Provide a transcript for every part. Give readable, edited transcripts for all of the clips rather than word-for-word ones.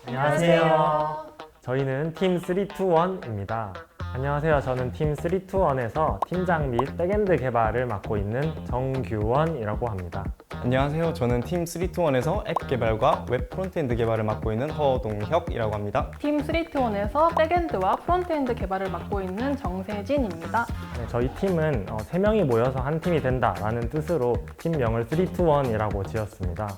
안녕하세요. 저희는 팀 321입니다. 안녕하세요. 저는 팀 321에서 팀장 및 백엔드 개발을 맡고 있는 정규원이라고 합니다. 안녕하세요. 저는 팀 321에서 앱 개발과 웹 프론트엔드 개발을 맡고 있는 허동혁이라고 합니다. 팀 321에서 백엔드와 프론트엔드 개발을 맡고 있는 정세진입니다. 저희 팀은 3명이 모여서 한 팀이 된다라는 뜻으로 팀명을 321이라고 지었습니다.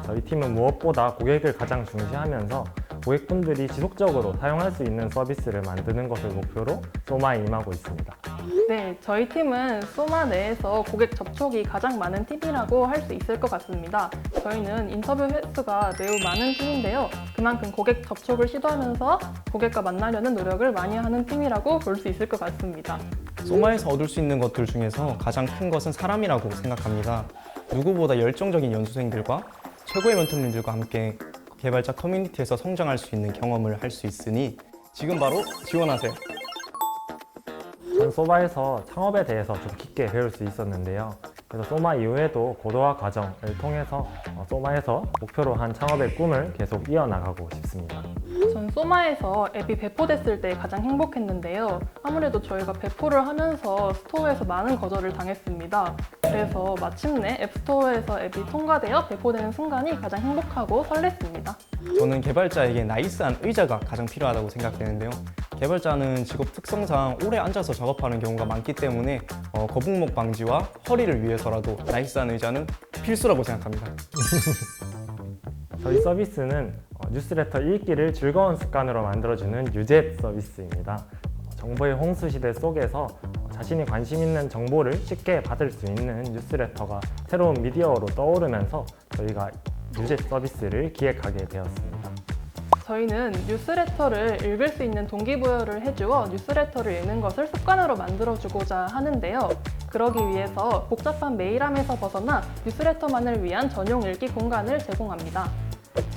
저희 팀은 무엇보다 고객을 가장 중시하면서 고객분들이 지속적으로 사용할 수 있는 서비스를 만드는 것을 목표로 소마에 임하고 있습니다. 네, 저희 팀은 소마 내에서 고객 접촉이 가장 많은 팀이라고 할 수 있을 것 같습니다. 저희는 인터뷰 횟수가 매우 많은 팀인데요. 그만큼 고객 접촉을 시도하면서 고객과 만나려는 노력을 많이 하는 팀이라고 볼 수 있을 것 같습니다. 소마에서 얻을 수 있는 것들 중에서 가장 큰 것은 사람이라고 생각합니다. 누구보다 열정적인 연수생들과 최고의 멘토님들과 함께 개발자 커뮤니티에서 성장할 수 있는 경험을 할 수 있으니 지금 바로 지원하세요. 전 소마에서 창업에 대해서 좀 깊게 배울 수 있었는데요. 그래서 소마 이후에도 고도화 과정을 통해서 소마에서 목표로 한 창업의 꿈을 계속 이어나가고 싶습니다. 전 소마에서 앱이 배포됐을 때 가장 행복했는데요. 아무래도 저희가 배포를 하면서 스토어에서 많은 거절을 당했습니다. 그래서 마침내 앱스토어에서 앱이 통과되어 배포되는 순간이 가장 행복하고 설렜습니다. 저는 개발자에게 나이스한 의자가 가장 필요하다고 생각되는데요. 개발자는 직업 특성상 오래 앉아서 작업하는 경우가 많기 때문에 거북목 방지와 허리를 위해서라도 나이스한 의자는 필수라고 생각합니다. 저희 서비스는 뉴스레터 읽기를 즐거운 습관으로 만들어주는 유제 서비스입니다. 정보의 홍수 시대 속에서 자신이 관심 있는 정보를 쉽게 받을 수 있는 뉴스레터가 새로운 미디어로 떠오르면서 저희가 유제 서비스를 기획하게 되었습니다. 저희는 뉴스레터를 읽을 수 있는 동기부여를 해주어 뉴스레터를 읽는 것을 습관으로 만들어주고자 하는데요. 그러기 위해서 복잡한 메일함에서 벗어나 뉴스레터만을 위한 전용 읽기 공간을 제공합니다.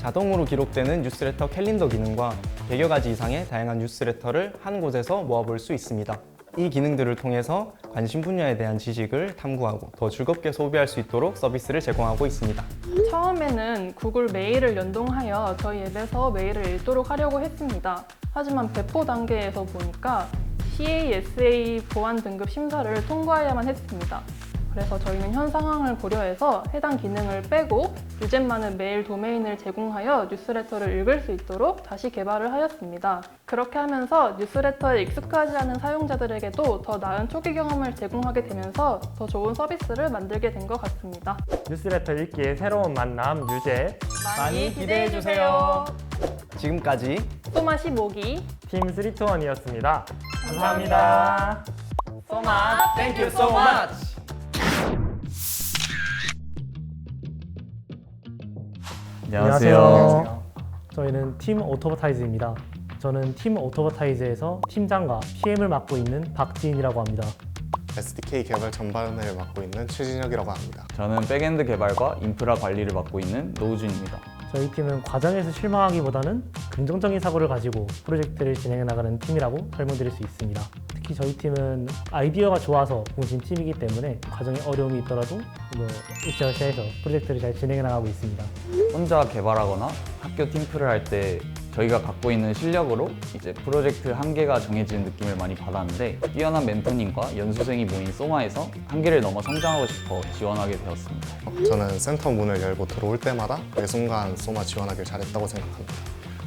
자동으로 기록되는 뉴스레터 캘린더 기능과 100여 가지 이상의 다양한 뉴스레터를 한 곳에서 모아볼 수 있습니다. 이 기능들을 통해서 관심 분야에 대한 지식을 탐구하고 더 즐겁게 소비할 수 있도록 서비스를 제공하고 있습니다. 처음에는 구글 메일을 연동하여 저희 앱에서 메일을 읽도록 하려고 했습니다. 하지만 배포 단계에서 보니까 CASA 보안 등급 심사를 통과해야만 했습니다. 그래서 저희는 현 상황을 고려해서 해당 기능을 빼고 유잼만은 메일 도메인을 제공하여 뉴스레터를 읽을 수 있도록 다시 개발을 하였습니다. 그렇게 하면서 뉴스레터에 익숙하지 않은 사용자들에게도 더 나은 초기 경험을 제공하게 되면서 더 좋은 서비스를 만들게 된 것 같습니다. 뉴스레터 읽기의 새로운 만남 유제 많이 기대해주세요. 지금까지 소마 15기 팀 321이었습니다. 감사합니다. 소마 Thank you so much. 안녕하세요. 저희는 팀 오토버타이즈입니다. 저는 팀 오토버타이즈에서 팀장과 PM을 맡고 있는 박지인이라고 합니다. SDK 개발 전반을 맡고 있는 최진혁이라고 합니다. 저는 백엔드 개발과 인프라 관리를 맡고 있는 노우준입니다. 저희 팀은 과정에서 실망하기보다는 긍정적인 사고를 가지고 프로젝트를 진행해 나가는 팀이라고 설명드릴 수 있습니다. 특히 저희 팀은 아이디어가 좋아서 모신 팀이기 때문에 과정에 어려움이 있더라도 으쌰으쌰해서 프로젝트를 잘 진행해 나가고 있습니다. 혼자 개발하거나 학교 팀플을 할 때 저희가 갖고 있는 실력으로 이제 프로젝트 한계가 정해지는 느낌을 많이 받았는데 뛰어난 멘토님과 연수생이 모인 소마에서 한계를 넘어 성장하고 싶어 지원하게 되었습니다. 저는 센터 문을 열고 들어올 때마다 매 순간 소마 지원하길 잘했다고 생각합니다.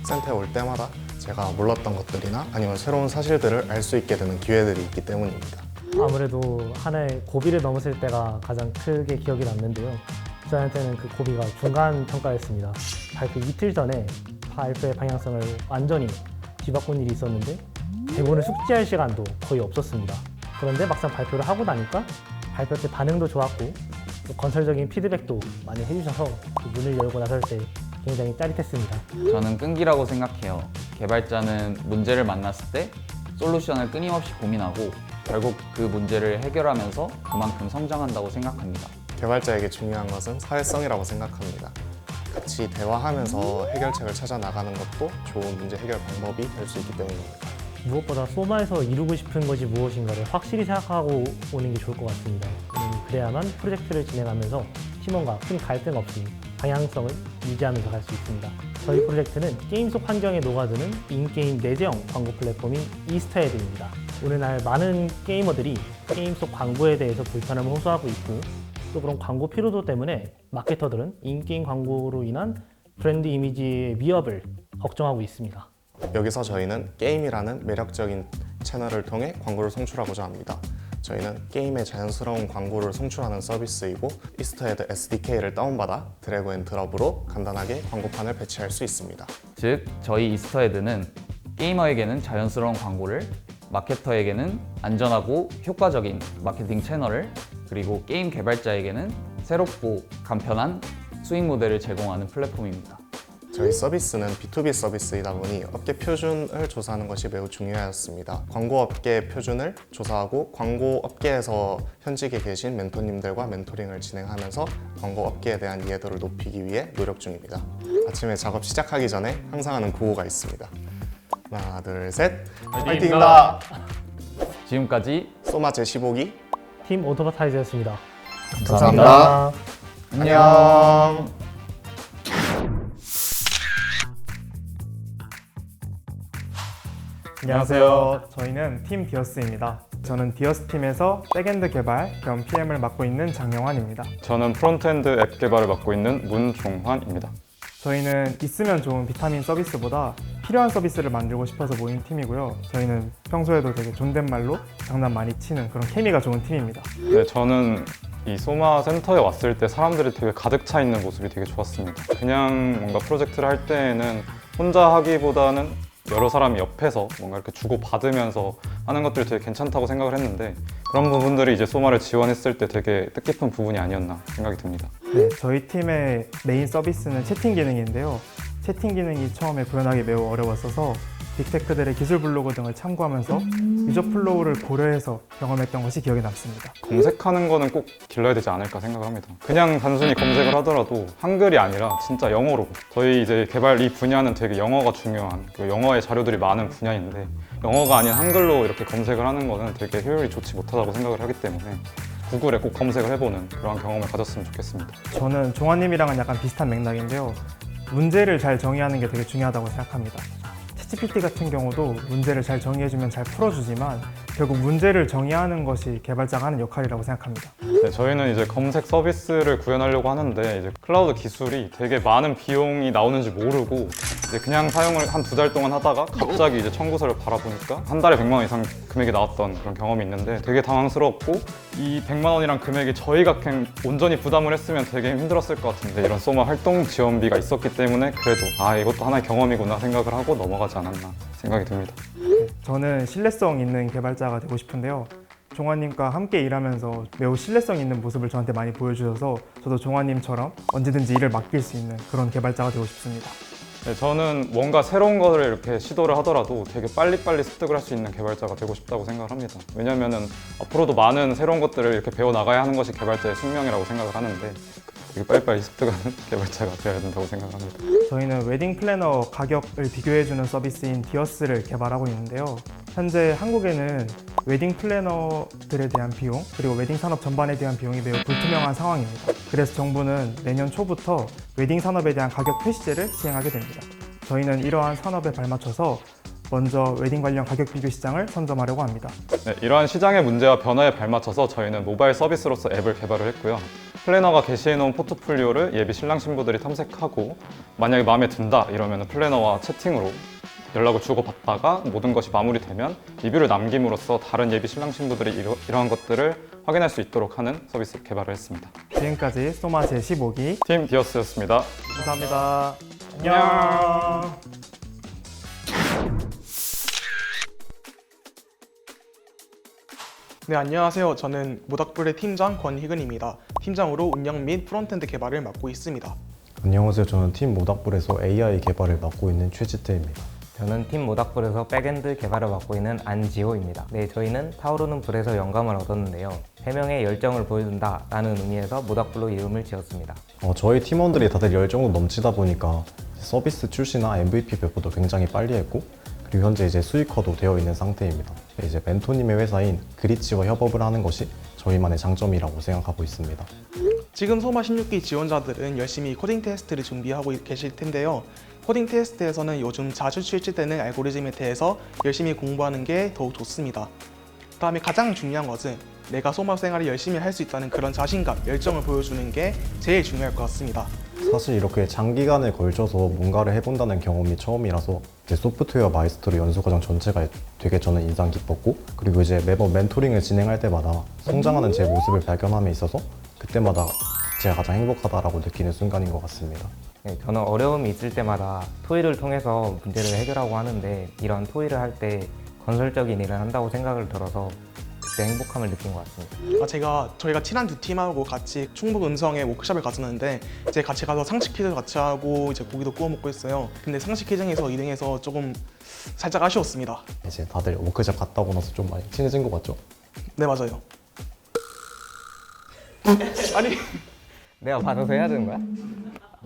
센터에 올 때마다 제가 몰랐던 것들이나 아니면 새로운 사실들을 알 수 있게 되는 기회들이 있기 때문입니다. 아무래도 하나의 고비를 넘었을 때가 가장 크게 기억이 남는데요. 저한테는 그 고비가 중간 평가였습니다. 발표 이틀 전에 발표의 방향성을 완전히 뒤바꾼 일이 있었는데 대본을 숙지할 시간도 거의 없었습니다. 그런데 막상 발표를 하고 나니까 발표 때 반응도 좋았고 또 건설적인 피드백도 많이 해주셔서 그 문을 열고 나설 때 굉장히 짜릿했습니다. 저는 끈기라고 생각해요. 개발자는 문제를 만났을 때 솔루션을 끊임없이 고민하고 결국 그 문제를 해결하면서 그만큼 성장한다고 생각합니다. 개발자에게 중요한 것은 사회성이라고 생각합니다. 같이 대화하면서 해결책을 찾아 나가는 것도 좋은 문제 해결 방법이 될 수 있기 때문입니다. 무엇보다 소마에서 이루고 싶은 것이 무엇인가를 확실히 생각하고 오는 게 좋을 것 같습니다. 그래야만 프로젝트를 진행하면서 팀원과 큰 갈등 없이 방향성을 유지하면서 갈 수 있습니다. 저희 프로젝트는 게임 속 환경에 녹아드는 인게임 내재형 광고 플랫폼인 이스터헤드입니다. 오늘날 많은 게이머들이 게임 속 광고에 대해서 불편함을 호소하고 있고 또 그런 광고 피로도 때문에 마케터들은 인게임 광고로 인한 브랜드 이미지의 위협을 걱정하고 있습니다. 여기서 저희는 게임이라는 매력적인 채널을 통해 광고를 송출하고자 합니다. 저희는 게임의 자연스러운 광고를 송출하는 서비스이고 이스터헤드 SDK를 다운받아 드래그 앤 드롭으로 간단하게 광고판을 배치할 수 있습니다. 즉, 저희 이스터헤드는 게이머에게는 자연스러운 광고를, 마케터에게는 안전하고 효과적인 마케팅 채널을, 그리고 게임 개발자에게는 새롭고 간편한 수익 모델을 제공하는 플랫폼입니다. 저희 서비스는 B2B 서비스이다 보니 업계 표준을 조사하는 것이 매우 중요하였습니다. 광고업계 표준을 조사하고 광고업계에서 현직에 계신 멘토님들과 멘토링을 진행하면서 광고업계에 대한 이해도를 높이기 위해 노력 중입니다. 아침에 작업 시작하기 전에 항상 하는 구호가 있습니다. 하나, 둘, 셋! 파이팅입니다! 지금까지 소마 제15기 팀 오토바타이즈였습니다. 감사합니다. 안녕! 안녕하세요. 저희는 팀 디어스입니다. 저는 디어스 팀에서 백엔드 개발 겸 PM을 맡고 있는 장영환입니다. 저는 프론트엔드 앱 개발을 맡고 있는 문종환입니다. 저희는 있으면 좋은 비타민 서비스보다 필요한 서비스를 만들고 싶어서 모인 팀이고요. 저희는 평소에도 되게 존댓말로 장난 많이 치는 그런 케미가 좋은 팀입니다. 네, 저는 이 소마 센터에 왔을 때 사람들이 되게 가득 차 있는 모습이 되게 좋았습니다. 그냥 뭔가 프로젝트를 할 때에는 혼자 하기보다는 여러 사람이 옆에서 뭔가 이렇게 주고받으면서 하는 것들이 되게 괜찮다고 생각을 했는데 그런 부분들이 이제 소마를 지원했을 때 되게 뜻깊은 부분이 아니었나 생각이 듭니다. 네, 저희 팀의 메인 서비스는 채팅 기능인데요. 채팅 기능이 처음에 구현하기 매우 어려웠어서 빅테크들의 기술 블로그 등을 참고하면서 유저 플로우를 고려해서 경험했던 것이 기억에 남습니다. 검색하는 거는 꼭 길러야 되지 않을까 생각을 합니다. 그냥 단순히 검색을 하더라도 한글이 아니라 진짜 영어로. 저희 이제 개발 이 분야는 되게 영어가 중요한, 영어의 자료들이 많은 분야인데 영어가 아닌 한글로 이렇게 검색을 하는 거는 되게 효율이 좋지 못하다고 생각을 하기 때문에 구글에 꼭 검색을 해보는 그런 경험을 가졌으면 좋겠습니다. 저는 종환님이랑은 약간 비슷한 맥락인데요. 문제를 잘 정의하는 게 되게 중요하다고 생각합니다. 챗GPT 같은 경우도 문제를 잘 정의해주면 잘 풀어주지만 결국 문제를 정의하는 것이 개발자가 하는 역할이라고 생각합니다. 네, 저희는 이제 검색 서비스를 구현하려고 하는데 이제 클라우드 기술이 되게 많은 비용이 나오는지 모르고 이제 그냥 사용을 한 2달 동안 하다가 갑자기 이제 청구서를 바라보니까 한 달에 100만 원 이상 금액이 나왔던 그런 경험이 있는데 되게 당황스럽고 이 100만 원이란 금액이 저희가 그냥 온전히 부담을 했으면 되게 힘들었을 것 같은데 이런 소마 활동 지원비가 있었기 때문에 그래도 이것도 하나의 경험이구나 생각을 하고 넘어가지 않았나 생각이 듭니다. 저는 신뢰성 있는 개발자가 되고 싶은데요. 종환님과 함께 일하면서 매우 신뢰성 있는 모습을 저한테 많이 보여주셔서 저도 종환님처럼 언제든지 일을 맡길 수 있는 그런 개발자가 되고 싶습니다. 네, 저는 뭔가 새로운 거를 이렇게 시도를 하더라도 되게 빨리빨리 습득을 할 수 있는 개발자가 되고 싶다고 생각을 합니다. 왜냐하면 앞으로도 많은 새로운 것들을 이렇게 배워나가야 하는 것이 개발자의 숙명이라고 생각을 하는데 되게 빨리빨리 습득하는 개발자가 되어야 된다고 생각을 합니다. 저희는 웨딩 플래너 가격을 비교해주는 서비스인 디어스를 개발하고 있는데요. 현재 한국에는 웨딩 플래너들에 대한 비용 그리고 웨딩 산업 전반에 대한 비용이 매우 불투명한 상황입니다. 그래서 정부는 내년 초부터 웨딩 산업에 대한 가격 표시제를 시행하게 됩니다. 저희는 이러한 산업에 발맞춰서 먼저 웨딩 관련 가격 비교 시장을 선점하려고 합니다. 네, 이러한 시장의 문제와 변화에 발맞춰서 저희는 모바일 서비스로서 앱을 개발을 했고요. 플래너가 게시해놓은 포트폴리오를 예비 신랑 신부들이 탐색하고 만약에 마음에 든다 이러면 플래너와 채팅으로 연락을 주고받다가 모든 것이 마무리되면 리뷰를 남김으로써 다른 예비 신랑 신부들이 이러한 것들을 확인할 수 있도록 하는 서비스 개발을 했습니다. 지금까지 소마 제15기 팀 디어스였습니다. 감사합니다. 안녕. 네, 안녕하세요. 저는 모닥불의 팀장 권희근입니다. 팀장으로 운영 및 프론트엔드 개발을 맡고 있습니다. 안녕하세요. 저는 팀 모닥불에서 AI 개발을 맡고 있는 최지태입니다. 저는 팀 모닥불에서 백엔드 개발을 맡고 있는 안지호입니다. 네, 저희는 타오르는 불에서 영감을 얻었는데요. 3명의 열정을 보여준다라는 의미에서 모닥불로 이름을 지었습니다. 저희 팀원들이 다들 열정으로 넘치다 보니까 서비스 출시나 MVP 배포도 굉장히 빨리 했고 그리고 현재 이제 수익화도 되어 있는 상태입니다. 이제 멘토님의 회사인 그리치와 협업을 하는 것이 저희만의 장점이라고 생각하고 있습니다. 지금 소마 16기 지원자들은 열심히 코딩 테스트를 준비하고 계실 텐데요. 코딩 테스트에서는 요즘 자주 출제되는 알고리즘에 대해서 열심히 공부하는 게 더욱 좋습니다. 다음에 가장 중요한 것은 내가 소마 생활을 열심히 할 수 있다는 그런 자신감, 열정을 보여주는 게 제일 중요할 것 같습니다. 사실 이렇게 장기간에 걸쳐서 뭔가를 해본다는 경험이 처음이라서 이제 소프트웨어 마이스터로 연수 과정 전체가 되게 저는 인상 깊었고, 그리고 이제 매번 멘토링을 진행할 때마다 성장하는 제 모습을 발견함에 있어서 그때마다 제가 가장 행복하다라고 느끼는 순간인 것 같습니다. 네, 저는 어려움이 있을 때마다 토의를 통해서 문제를 해결하고 하는데, 이런 토의를 할 때 건설적인 일을 한다고 생각을 들어서 그때 행복함을 느낀 것 같습니다. 저희가 친한 두 팀하고 같이 충북 음성에 워크숍을 갔었는데 이제 같이 가서 상식 퀴즈 같이 하고 이제 고기도 구워 먹고 했어요. 근데 상식 퀴즈에서 2등해서 조금 살짝 아쉬웠습니다. 이제 다들 워크숍 갔다 오고 나서 좀 많이 친해진 것 같죠? 네, 맞아요. 아니, 내가 받아서 해야 되는 거야?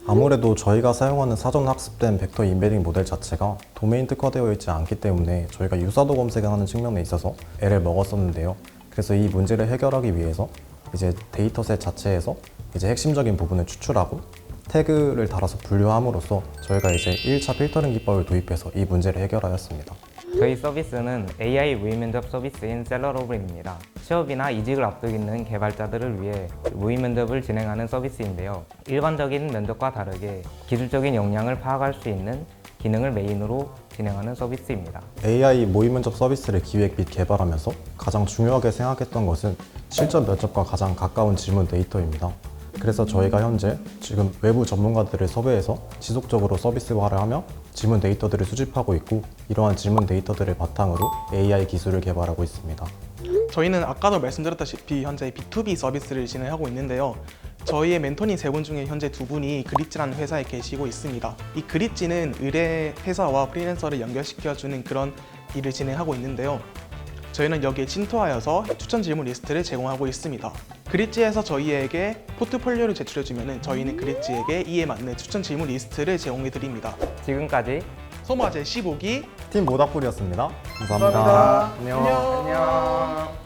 아무래도 저희가 사용하는 사전 학습된 벡터 인베딩 모델 자체가 도메인 특화되어 있지 않기 때문에 저희가 유사도 검색을 하는 측면에 있어서 애를 먹었었는데요. 그래서 이 문제를 해결하기 위해서 이제 데이터셋 자체에서 이제 핵심적인 부분을 추출하고 태그를 달아서 분류함으로써 저희가 이제 1차 필터링 기법을 도입해서 이 문제를 해결하였습니다. 저희 서비스는 AI 무위면접 서비스인 셀러러블입니다. 취업이나 이직을 앞두고 있는 개발자들을 위해 무위면접을 진행하는 서비스인데요. 일반적인 면접과 다르게 기술적인 역량을 파악할 수 있는 기능을 메인으로 진행하는 서비스입니다. AI 모의 면접 서비스를 기획 및 개발하면서 가장 중요하게 생각했던 것은 실전 면접과 가장 가까운 질문 데이터입니다. 그래서 저희가 현재 지금 외부 전문가들을 섭외해서 지속적으로 서비스화를 하며 질문 데이터들을 수집하고 있고, 이러한 질문 데이터들을 바탕으로 AI 기술을 개발하고 있습니다. 저희는 아까도 말씀드렸다시피 현재 B2B 서비스를 진행하고 있는데요. 저희의 멘토님 3분 중에 현재 2분이 그릿지라는 회사에 계시고 있습니다. 이 그릿지는 의뢰 회사와 프리랜서를 연결시켜주는 그런 일을 진행하고 있는데요. 저희는 여기에 침투하여서 추천 질문 리스트를 제공하고 있습니다. 그릿지에서 저희에게 포트폴리오를 제출해주면 저희는 그릿지에게 이에 맞는 추천 질문 리스트를 제공해드립니다. 지금까지 소마 제15기 팀 모닥불이었습니다. 감사합니다. 안녕. 안녕.